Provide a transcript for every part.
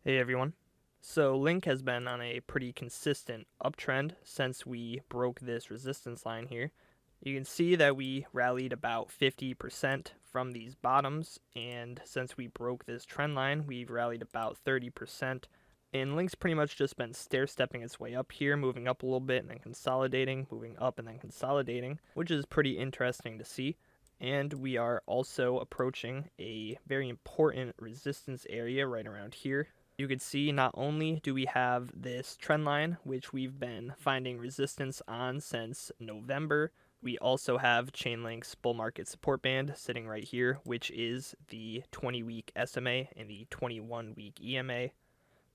Hey everyone. So Link has been on a pretty consistent uptrend since we broke this resistance line here. You can see that we rallied about 50% from these bottoms, and since we broke this trend line, we've rallied about 30%. And Link's pretty much just been stair-stepping its way up here, moving up a little bit and then consolidating, moving up and then consolidating, which is pretty interesting to see. And we are also approaching a very important resistance area right around here. You can see not only do we have this trend line, which we've been finding resistance on since November, we also have Chainlink's bull market support band sitting right here, which is the 20-week SMA and the 21-week EMA.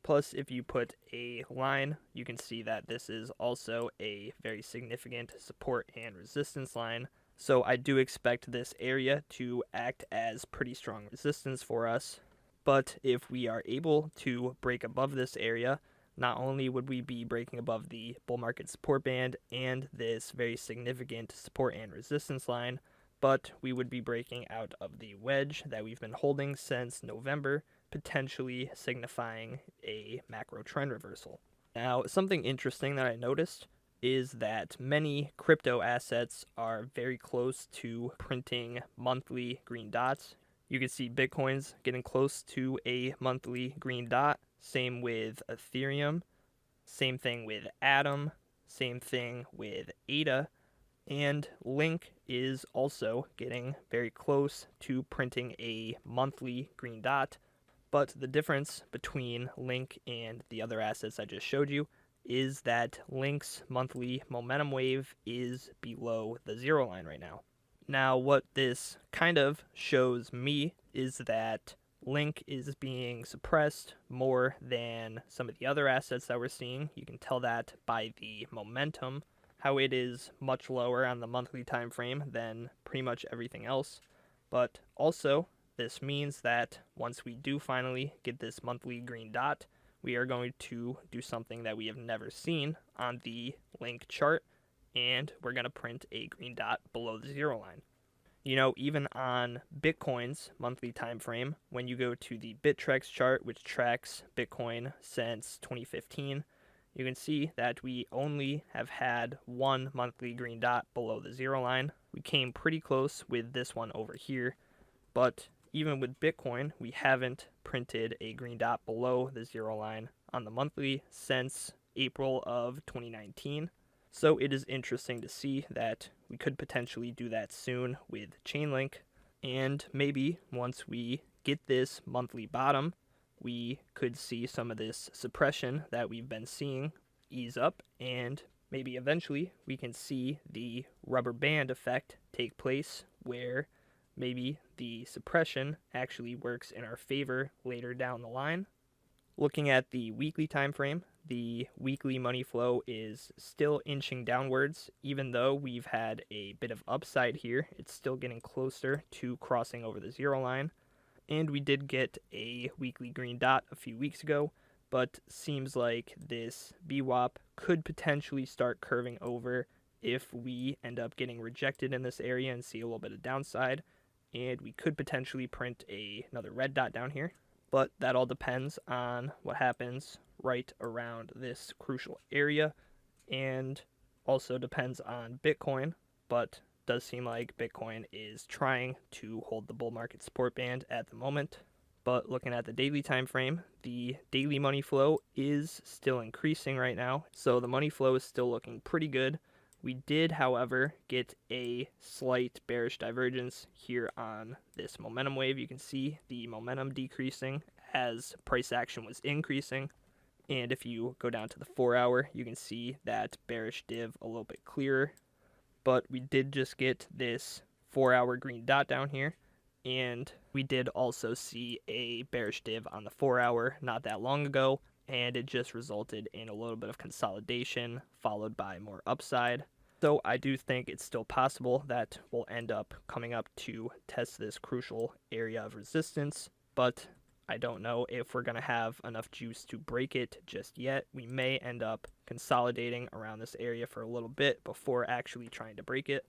Plus, if you put a line, you can see that this is also a very significant support and resistance line. So I do expect this area to act as pretty strong resistance for us. But if we are able to break above this area, not only would we be breaking above the bull market support band and this very significant support and resistance line, but we would be breaking out of the wedge that we've been holding since November, potentially signifying a macro trend reversal. Now, something interesting that I noticed is that many crypto assets are very close to printing monthly green dots. You can see Bitcoin's getting close to a monthly green dot. Same with Ethereum. Same thing with Atom. Same thing with ADA. And Link is also getting very close to printing a monthly green dot. But the difference between Link and the other assets I just showed you is that Link's monthly momentum wave is below the zero line right now. Now, what this kind of shows me is that Link is being suppressed more than some of the other assets that we're seeing. You can tell that by the momentum, how it is much lower on the monthly time frame than pretty much everything else. But also, this means that once we do finally get this monthly green dot, we are going to do something that we have never seen on the Link chart, and we're going to print a green dot below the zero line. You know, even on Bitcoin's monthly time frame, when you go to the Bittrex chart, which tracks Bitcoin since 2015, you can see that we only have had one monthly green dot below the zero line. We came pretty close with this one over here, but even with Bitcoin, we haven't printed a green dot below the zero line on the monthly since April of 2019. So it is interesting to see that we could potentially do that soon with Chainlink. And maybe once we get this monthly bottom, we could see some of this suppression that we've been seeing ease up, and maybe eventually we can see the rubber band effect take place where maybe the suppression actually works in our favor later down the line. Looking at the weekly time frame, the weekly money flow is still inching downwards. Even though we've had a bit of upside here, it's still getting closer to crossing over the zero line. And we did get a weekly green dot a few weeks ago, but seems like this VWAP could potentially start curving over if we end up getting rejected in this area and see a little bit of downside. And we could potentially print another red dot down here. But that all depends on what happens right around this crucial area, and also depends on Bitcoin, but does seem like Bitcoin is trying to hold the bull market support band at the moment. But looking at the daily time frame, the daily money flow is still increasing right now, so the money flow is still looking pretty good. We did, however, get a slight bearish divergence here on this momentum wave. You can see the momentum decreasing as price action was increasing. And if you go down to the 4 hour, you can see that bearish div a little bit clearer. But we did just get this 4 hour green dot down here. And we did also see a bearish div on the 4 hour not that long ago, and it just resulted in a little bit of consolidation followed by more upside. So I do think it's still possible that we'll end up coming up to test this crucial area of resistance, but I don't know if we're going to have enough juice to break it just yet. We may end up consolidating around this area for a little bit before actually trying to break it.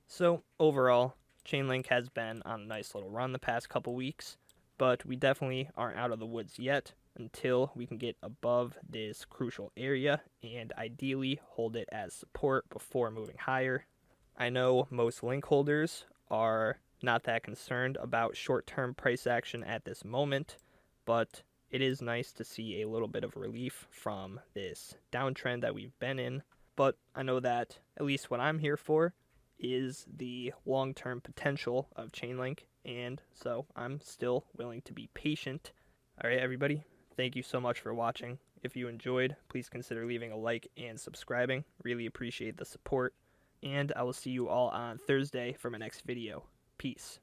So overall, Chainlink has been on a nice little run the past couple weeks, but we definitely aren't out of the woods yet, until we can get above this crucial area and ideally hold it as support before moving higher. I know most link holders are not that concerned about short-term price action at this moment, but it is nice to see a little bit of relief from this downtrend that we've been in. But I know that at least what I'm here for is the long-term potential of Chainlink, and so I'm still willing to be patient. All right, everybody, thank you so much for watching. If you enjoyed, please consider leaving a like and subscribing. Really appreciate the support, and I will see you all on Thursday for my next video. Peace.